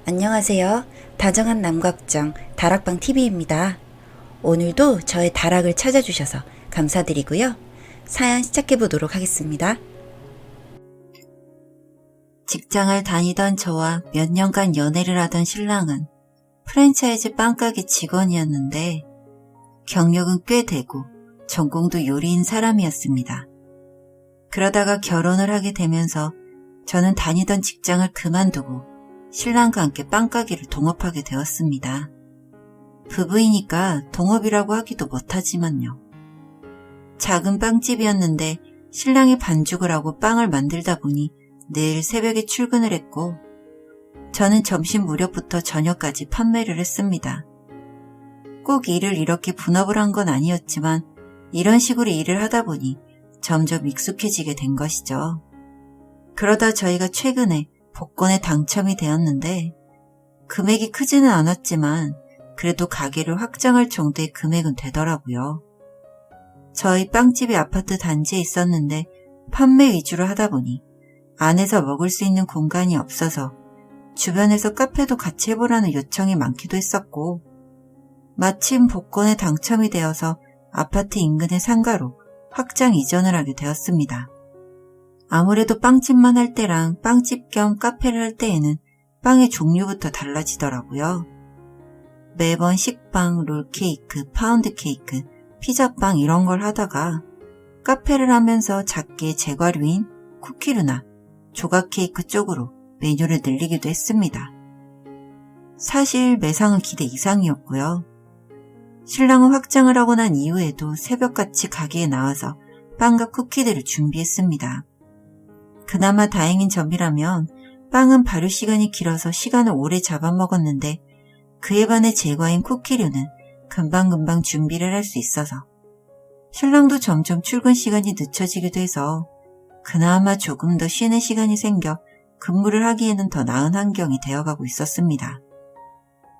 안녕하세요. 다정한 남걱정 다락방TV입니다. 오늘도 저의 다락을 찾아주셔서 감사드리고요. 사연 시작해보도록 하겠습니다. 직장을 다니던 저와 몇 년간 연애를 하던 신랑은 프랜차이즈 빵가게 직원이었는데 경력은 꽤 되고 전공도 요리인 사람이었습니다. 그러다가 결혼을 하게 되면서 저는 다니던 직장을 그만두고 신랑과 함께 빵가게를 동업하게 되었습니다. 부부이니까 동업이라고 하기도 못하지만요. 작은 빵집이었는데 신랑이 반죽을 하고 빵을 만들다 보니 늘 새벽에 출근을 했고 저는 점심 무렵부터 저녁까지 판매를 했습니다. 꼭 일을 이렇게 분업을 한 건 아니었지만 이런 식으로 일을 하다 보니 점점 익숙해지게 된 것이죠. 그러다 저희가 최근에 복권에 당첨이 되었는데 금액이 크지는 않았지만 그래도 가게를 확장할 정도의 금액은 되더라고요. 저희 빵집이 아파트 단지에 있었는데 판매 위주로 하다 보니 안에서 먹을 수 있는 공간이 없어서 주변에서 카페도 같이 해보라는 요청이 많기도 했었고 마침 복권에 당첨이 되어서 아파트 인근의 상가로 확장 이전을 하게 되었습니다. 아무래도 빵집만 할 때랑 빵집 겸 카페를 할 때에는 빵의 종류부터 달라지더라고요. 매번 식빵, 롤케이크, 파운드 케이크, 피자빵 이런 걸 하다가 카페를 하면서 작게 제과류인 쿠키류나 조각 케이크 쪽으로 메뉴를 늘리기도 했습니다. 사실 매상은 기대 이상이었고요. 신랑은 확장을 하고 난 이후에도 새벽같이 가게에 나와서 빵과 쿠키들을 준비했습니다. 그나마 다행인 점이라면 빵은 발효 시간이 길어서 시간을 오래 잡아먹었는데 그에 반해 제과인 쿠키류는 금방금방 준비를 할 수 있어서 신랑도 점점 출근 시간이 늦춰지기도 해서 그나마 조금 더 쉬는 시간이 생겨 근무를 하기에는 더 나은 환경이 되어가고 있었습니다.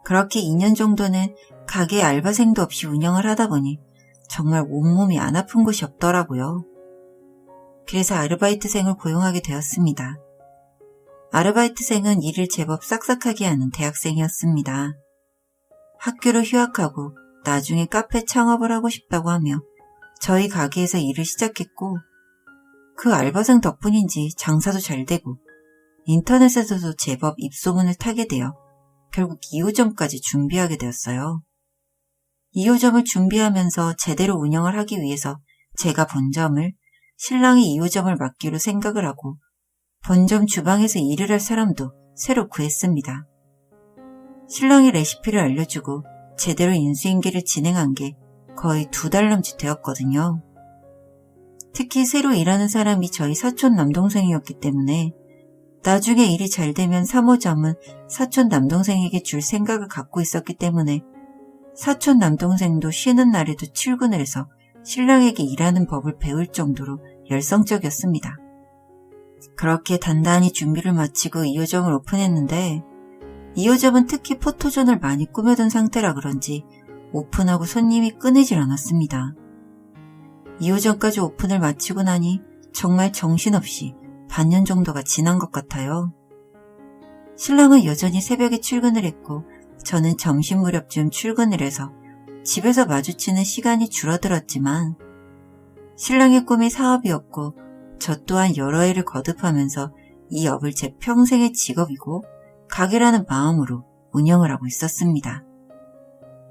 그렇게 2년 정도는 가게 알바생도 없이 운영을 하다 보니 정말 온몸이 안 아픈 곳이 없더라고요. 그래서 아르바이트생을 고용하게 되었습니다. 아르바이트생은 일을 제법 싹싹하게 하는 대학생이었습니다. 학교를 휴학하고 나중에 카페 창업을 하고 싶다고 하며 저희 가게에서 일을 시작했고 그 알바생 덕분인지 장사도 잘 되고 인터넷에서도 제법 입소문을 타게 되어 결국 2호점까지 준비하게 되었어요. 2호점을 준비하면서 제대로 운영을 하기 위해서 제가 본점을 신랑이 2호점을 맡기로 생각을 하고 본점 주방에서 일을 할 사람도 새로 구했습니다. 신랑이 레시피를 알려주고 제대로 인수인계를 진행한 게 거의 2달 남짓 되었거든요. 특히 새로 일하는 사람이 저희 사촌 남동생이었기 때문에 나중에 일이 잘 되면 3호점은 사촌 남동생에게 줄 생각을 갖고 있었기 때문에 사촌 남동생도 쉬는 날에도 출근을 해서 신랑에게 일하는 법을 배울 정도로 열성적이었습니다. 그렇게 단단히 준비를 마치고 2호점을 오픈했는데 2호점은 특히 포토존을 많이 꾸며둔 상태라 그런지 오픈하고 손님이 끊이질 않았습니다. 2호점까지 오픈을 마치고 나니 정말 정신없이 반년 정도가 지난 것 같아요. 신랑은 여전히 새벽에 출근을 했고 저는 점심 무렵쯤 출근을 해서 집에서 마주치는 시간이 줄어들었지만 신랑의 꿈이 사업이었고 저 또한 여러 해를 거듭하면서 이 업을 제 평생의 직업이고 가게라는 마음으로 운영을 하고 있었습니다.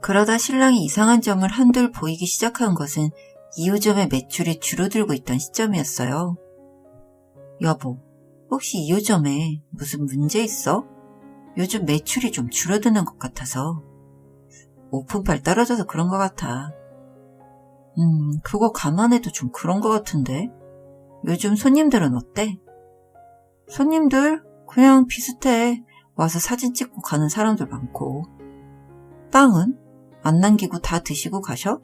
그러다 신랑이 이상한 점을 한둘 보이기 시작한 것은 2호점의 매출이 줄어들고 있던 시점이었어요. 여보, 혹시 2호점에 무슨 문제 있어? 요즘 매출이 좀 줄어드는 것 같아서. 오픈빨 떨어져서 그런 것 같아. 그거 감안해도 좀 그런 것 같은데. 요즘 손님들은 어때? 손님들? 그냥 비슷해. 와서 사진 찍고 가는 사람들 많고. 빵은? 안 남기고 다 드시고 가셔?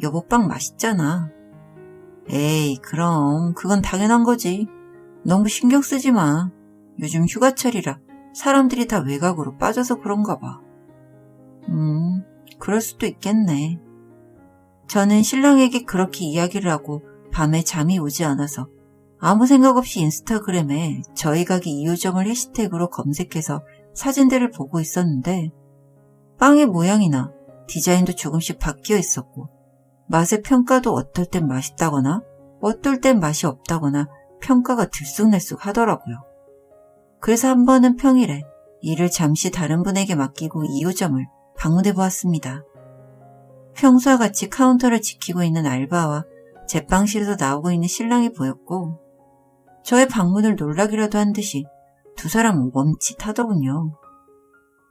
여보 빵 맛있잖아. 에이, 그럼 그건 당연한 거지. 너무 신경 쓰지 마. 요즘 휴가철이라 사람들이 다 외곽으로 빠져서 그런가 봐. 그럴 수도 있겠네. 저는 신랑에게 그렇게 이야기를 하고 밤에 잠이 오지 않아서 아무 생각 없이 인스타그램에 저희 가게 2호점을 해시태그로 검색해서 사진들을 보고 있었는데 빵의 모양이나 디자인도 조금씩 바뀌어 있었고 맛의 평가도 어떨 땐 맛있다거나 어떨 땐 맛이 없다거나 평가가 들쑥날쑥 하더라고요. 그래서 한 번은 평일에 일을 잠시 다른 분에게 맡기고 2호점을 방문해 보았습니다. 평소와 같이 카운터를 지키고 있는 알바와 제빵실에서 나오고 있는 신랑이 보였고 저의 방문을 놀라기라도 한 듯이 두 사람은 멈칫하더군요.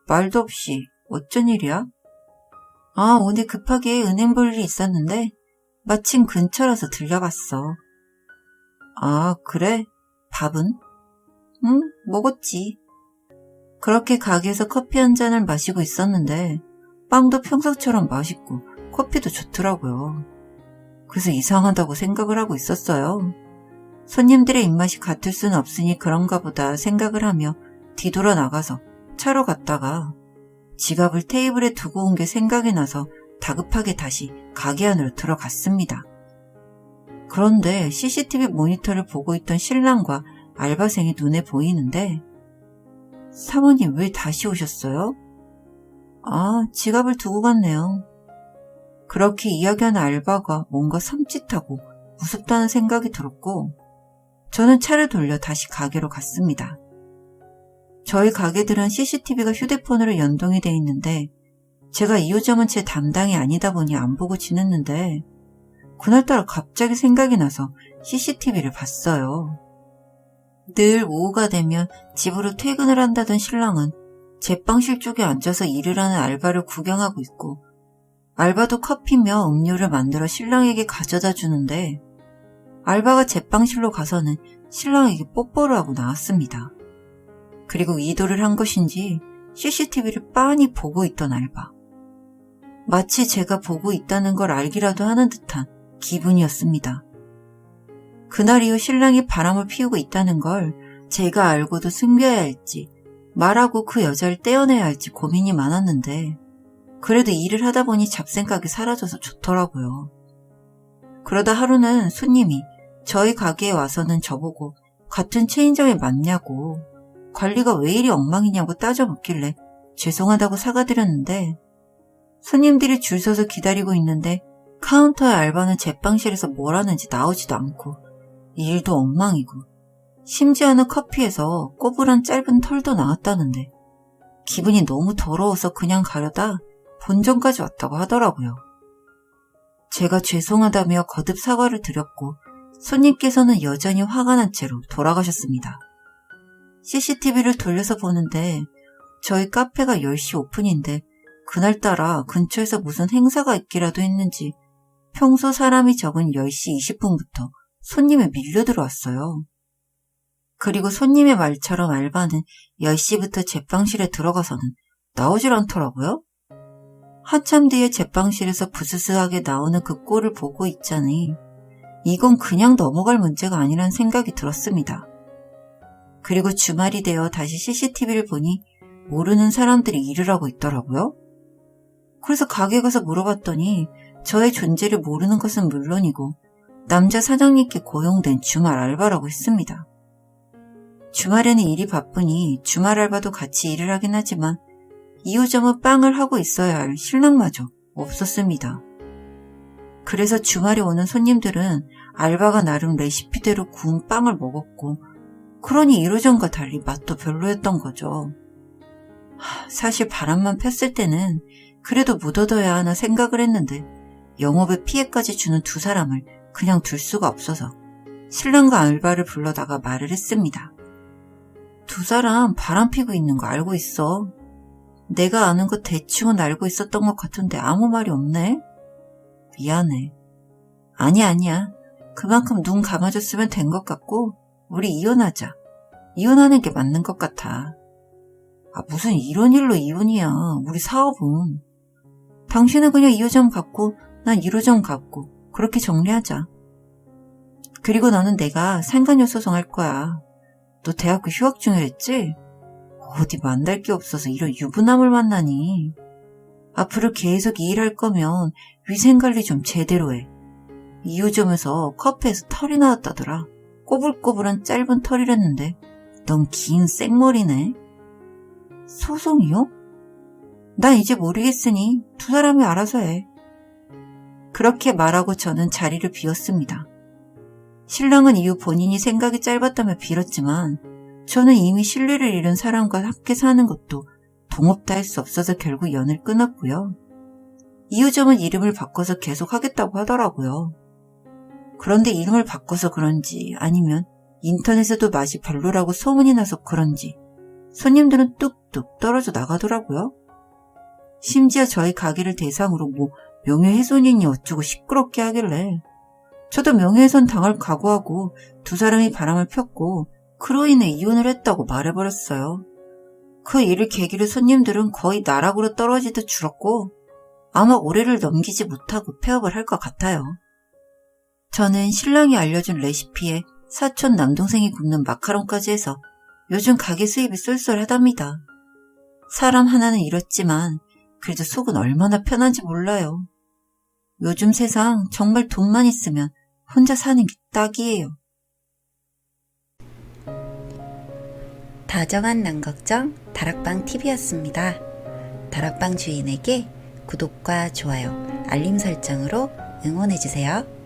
말도 없이 어쩐 일이야? 오늘 급하게 은행 볼 일이 있었는데 마침 근처라서 들려봤어. 그래? 밥은? 응, 먹었지. 그렇게 가게에서 커피 한 잔을 마시고 있었는데 빵도 평소처럼 맛있고 커피도 좋더라고요. 그래서 이상하다고 생각을 하고 있었어요. 손님들의 입맛이 같을 수는 없으니 그런가 보다 생각을 하며 뒤돌아 나가서 차로 갔다가 지갑을 테이블에 두고 온 게 생각이 나서 다급하게 다시 가게 안으로 들어갔습니다. 그런데 CCTV 모니터를 보고 있던 신랑과 알바생이 눈에 보이는데 사모님 왜 다시 오셨어요? 지갑을 두고 갔네요. 그렇게 이야기하는 알바가 뭔가 섬찟하고 무섭다는 생각이 들었고 저는 차를 돌려 다시 가게로 갔습니다. 저희 가게들은 CCTV가 휴대폰으로 연동이 돼 있는데 제가 2호점은 제 담당이 아니다 보니 안 보고 지냈는데 그날따라 갑자기 생각이 나서 CCTV를 봤어요. 늘 오후가 되면 집으로 퇴근을 한다던 신랑은 제빵실 쪽에 앉아서 일을 하는 알바를 구경하고 있고 알바도 커피며 음료를 만들어 신랑에게 가져다 주는데 알바가 제빵실로 가서는 신랑에게 뽀뽀를 하고 나왔습니다. 그리고 이도를 한 것인지 CCTV를 빤히 보고 있던 알바. 마치 제가 보고 있다는 걸 알기라도 하는 듯한 기분이었습니다. 그날 이후 신랑이 바람을 피우고 있다는 걸 제가 알고도 숨겨야 할지 말하고 그 여자를 떼어내야 할지 고민이 많았는데 그래도 일을 하다 보니 잡생각이 사라져서 좋더라고요. 그러다 하루는 손님이 저희 가게에 와서는 저보고 같은 체인점에 맞냐고 관리가 왜 이리 엉망이냐고 따져 묻길래 죄송하다고 사과드렸는데 손님들이 줄 서서 기다리고 있는데 카운터의 알바는 제빵실에서 뭘 하는지 나오지도 않고 일도 엉망이고 심지어는 커피에서 꼬부란 짧은 털도 나왔다는데 기분이 너무 더러워서 그냥 가려다 본점까지 왔다고 하더라고요. 제가 죄송하다며 거듭 사과를 드렸고 손님께서는 여전히 화가 난 채로 돌아가셨습니다. CCTV를 돌려서 보는데 저희 카페가 10시 오픈인데 그날따라 근처에서 무슨 행사가 있기라도 했는지 평소 사람이 적은 10시 20분부터 손님이 밀려 들어왔어요. 그리고 손님의 말처럼 알바는 10시부터 제빵실에 들어가서는 나오질 않더라고요. 한참 뒤에 제빵실에서 부스스하게 나오는 그 꼴을 보고 있자니 이건 그냥 넘어갈 문제가 아니란 생각이 들었습니다. 그리고 주말이 되어 다시 CCTV를 보니 모르는 사람들이 일을 하고 있더라고요. 그래서 가게 가서 물어봤더니 저의 존재를 모르는 것은 물론이고 남자 사장님께 고용된 주말 알바라고 했습니다. 주말에는 일이 바쁘니 주말 알바도 같이 일을 하긴 하지만 2호점은 빵을 하고 있어야 할 신랑마저 없었습니다. 그래서 주말에 오는 손님들은 알바가 나름 레시피대로 구운 빵을 먹었고 그러니 1호점과 달리 맛도 별로였던 거죠. 사실 바람만 폈을 때는 그래도 묻어둬야 하나 생각을 했는데 영업에 피해까지 주는 두 사람을 그냥 둘 수가 없어서 신랑과 알바를 불러다가 말을 했습니다. 두 사람 바람 피고 있는 거 알고 있어. 내가 아는 거 대충은 알고 있었던 것 같은데 아무 말이 없네. 미안해. 아니야. 그만큼 눈 감아줬으면 된 것 같고 우리 이혼하자. 이혼하는 게 맞는 것 같아. 무슨 이런 일로 이혼이야. 우리 사업은. 당신은 그냥 2호점 갖고 난 1호점 갖고 그렇게 정리하자. 그리고 너는 내가 상간녀 소송할 거야. 너 대학교 휴학 중이랬지? 어디 만날 게 없어서 이런 유부남을 만나니. 앞으로 계속 이 일 할 거면 위생관리 좀 제대로 해. 2호점에서 커피에서 털이 나왔다더라. 꼬불꼬불한 짧은 털이랬는데 너무 긴 생머리네. 소송이요? 난 이제 모르겠으니 두 사람이 알아서 해. 그렇게 말하고 저는 자리를 비웠습니다. 신랑은 이후 본인이 생각이 짧았다며 빌었지만 저는 이미 신뢰를 잃은 사람과 함께 사는 것도 동업다 할 수 없어서 결국 연을 끊었고요. 이유점은 이름을 바꿔서 계속 하겠다고 하더라고요. 그런데 이름을 바꿔서 그런지 아니면 인터넷에도 맛이 별로라고 소문이 나서 그런지 손님들은 뚝뚝 떨어져 나가더라고요. 심지어 저희 가게를 대상으로 명예훼손이니 어쩌고 시끄럽게 하길래 저도 명예훼손 당할 각오하고 두 사람이 바람을 폈고 그로 인해 이혼을 했다고 말해버렸어요. 그 일을 계기로 손님들은 거의 나락으로 떨어지듯 줄었고 아마 올해를 넘기지 못하고 폐업을 할 것 같아요. 저는 신랑이 알려준 레시피에 사촌 남동생이 굽는 마카롱까지 해서 요즘 가게 수입이 쏠쏠하답니다. 사람 하나는 잃었지만 그래도 속은 얼마나 편한지 몰라요. 요즘 세상 정말 돈만 있으면 혼자 사는 게 딱이에요. 다정한 남걱정 다락방TV였습니다. 다락방 주인에게 구독과 좋아요, 알림 설정으로 응원해주세요.